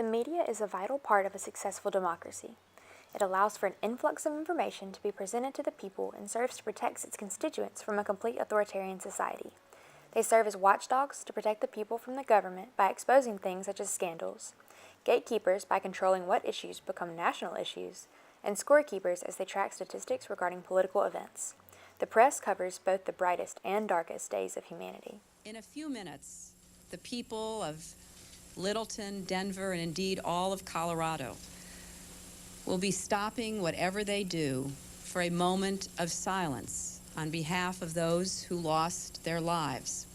The media is a vital part of a successful democracy. It allows for an influx of information to be presented to the people and serves to protect its constituents from a complete authoritarian society. They serve as watchdogs to protect the people from the government by exposing things such as scandals, gatekeepers by controlling what issues become national issues, and scorekeepers as they track statistics regarding political events. The press covers both the brightest and darkest days of humanity. In a few minutes, the people of Littleton, Denver, and indeed all of Colorado will be stopping whatever they do for a moment of silence on behalf of those who lost their lives.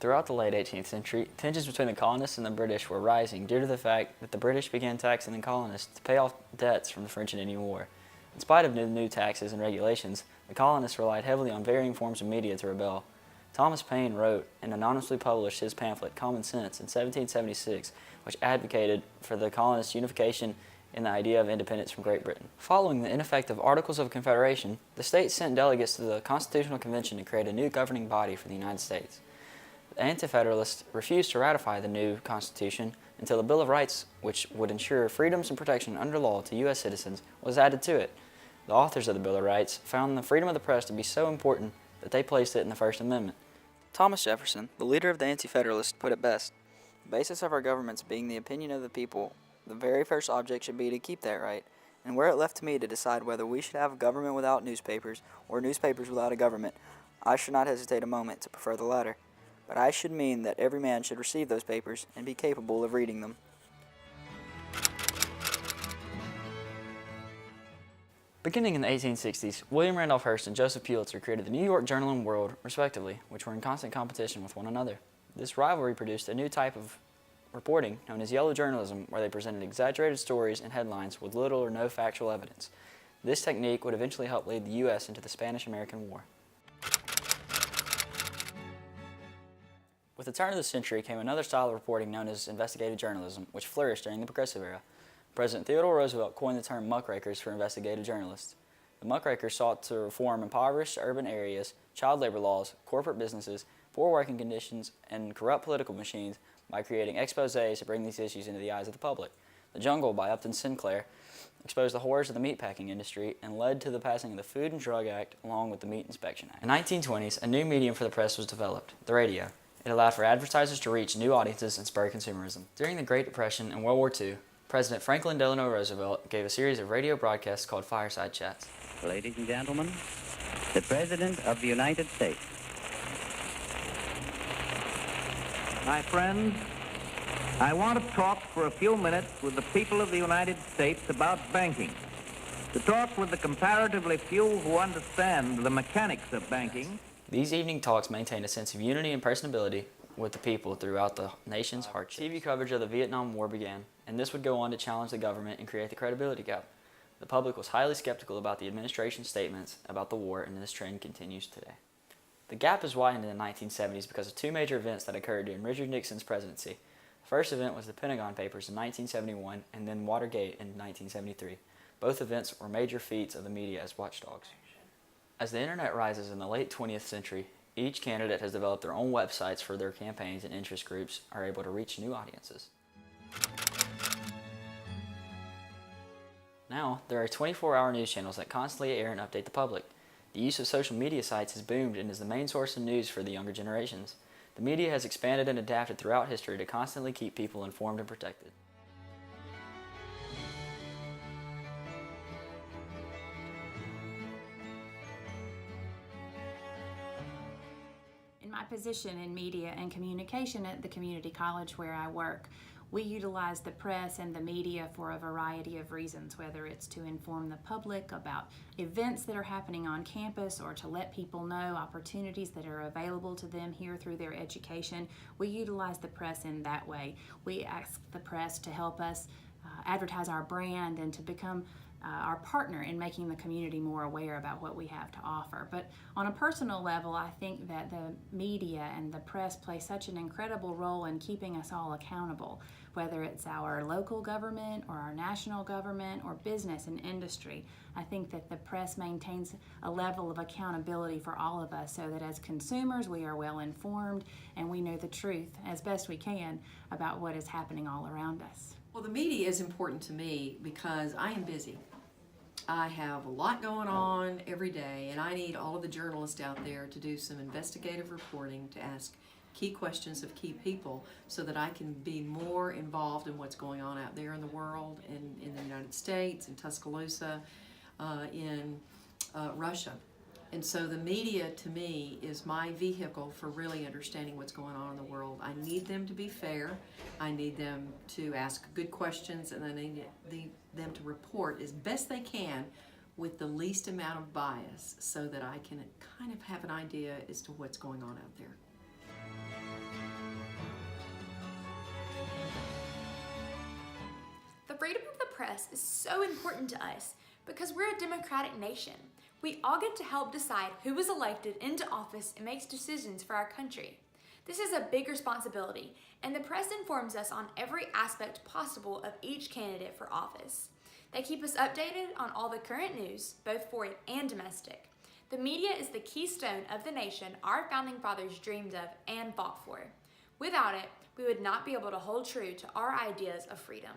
Throughout the late 18th century, tensions between the colonists and the British were rising due to the fact that the British began taxing the colonists to pay off debts from the French and Indian War. In spite of new taxes and regulations, the colonists relied heavily on varying forms of media to rebel. Thomas Paine wrote and anonymously published his pamphlet, Common Sense, in 1776, which advocated for the colonists' unification in the idea of independence from Great Britain. Following the ineffective Articles of Confederation, the states sent delegates to the Constitutional Convention to create a new governing body for the United States. The Anti-Federalists refused to ratify the new Constitution until the Bill of Rights, which would ensure freedoms and protection under law to U.S. citizens, was added to it. The authors of the Bill of Rights found the freedom of the press to be so important that they placed it in the First Amendment. Thomas Jefferson, the leader of the Anti-Federalists, put it best: "The basis of our governments being the opinion of the people, the very first object should be to keep that right, and were it left to me to decide whether we should have a government without newspapers, or newspapers without a government, I should not hesitate a moment to prefer the latter. But I should mean that every man should receive those papers and be capable of reading them." Beginning in the 1860s, William Randolph Hearst and Joseph Pulitzer created the New York Journal and World, respectively, which were in constant competition with one another. This rivalry produced a new type of reporting known as yellow journalism, where they presented exaggerated stories and headlines with little or no factual evidence. This technique would eventually help lead the U.S. into the Spanish-American War. With the turn of the century came another style of reporting known as investigative journalism, which flourished during the Progressive Era. President Theodore Roosevelt coined the term muckrakers for investigative journalists. The muckrakers sought to reform impoverished urban areas, child labor laws, corporate businesses, poor working conditions, and corrupt political machines by creating exposés to bring these issues into the eyes of the public. The Jungle by Upton Sinclair exposed the horrors of the meatpacking industry and led to the passing of the Food and Drug Act along with the Meat Inspection Act. In the 1920s, a new medium for the press was developed, the radio. It allowed for advertisers to reach new audiences and spur consumerism. During the Great Depression and World War II, President Franklin Delano Roosevelt gave a series of radio broadcasts called Fireside Chats. Ladies and gentlemen, the President of the United States. My friends, I want to talk for a few minutes with the people of the United States about banking. To talk with the comparatively few who understand the mechanics of banking. These evening talks maintained a sense of unity and personability with the people throughout the nation's hardships. TV coverage of the Vietnam War began, and this would go on to challenge the government and create the credibility gap. The public was highly skeptical about the administration's statements about the war, and this trend continues today. The gap is widened in the 1970s because of two major events that occurred during Richard Nixon's presidency. The first event was the Pentagon Papers in 1971, and then Watergate in 1973. Both events were major feats of the media as watchdogs. As the internet rises in the late 20th century, each candidate has developed their own websites for their campaigns, and interest groups are able to reach new audiences. Now, there are 24-hour news channels that constantly air and update the public. The use of social media sites has boomed and is the main source of news for the younger generations. The media has expanded and adapted throughout history to constantly keep people informed and protected. In my position in media and communication at the community college where I work, we utilize the press and the media for a variety of reasons, whether it's to inform the public about events that are happening on campus or to let people know opportunities that are available to them here through their education. We utilize the press in that way. We ask the press to help us advertise our brand and to become our partner in making the community more aware about what we have to offer. But on a personal level, I think that the media and the press play such an incredible role in keeping us all accountable, whether it's our local government or our national government or business and industry. I think that the press maintains a level of accountability for all of us so that as consumers we are well informed and we know the truth as best we can about what is happening all around us. Well, the media is important to me because I am busy. I have a lot going on every day, and I need all of the journalists out there to do some investigative reporting, to ask key questions of key people so that I can be more involved in what's going on out there in the world, in the United States, in Tuscaloosa, in Russia. And so the media, to me, is my vehicle for really understanding what's going on in the world. I need them to be fair. I need them to ask good questions, and I need them to report as best they can with the least amount of bias so that I can kind of have an idea as to what's going on out there. The freedom of the press is so important to us because we're a democratic nation. We all get to help decide who is elected into office and makes decisions for our country. This is a big responsibility, and the press informs us on every aspect possible of each candidate for office. They keep us updated on all the current news, both foreign and domestic. The media is the keystone of the nation our founding fathers dreamed of and fought for. Without it, we would not be able to hold true to our ideas of freedom.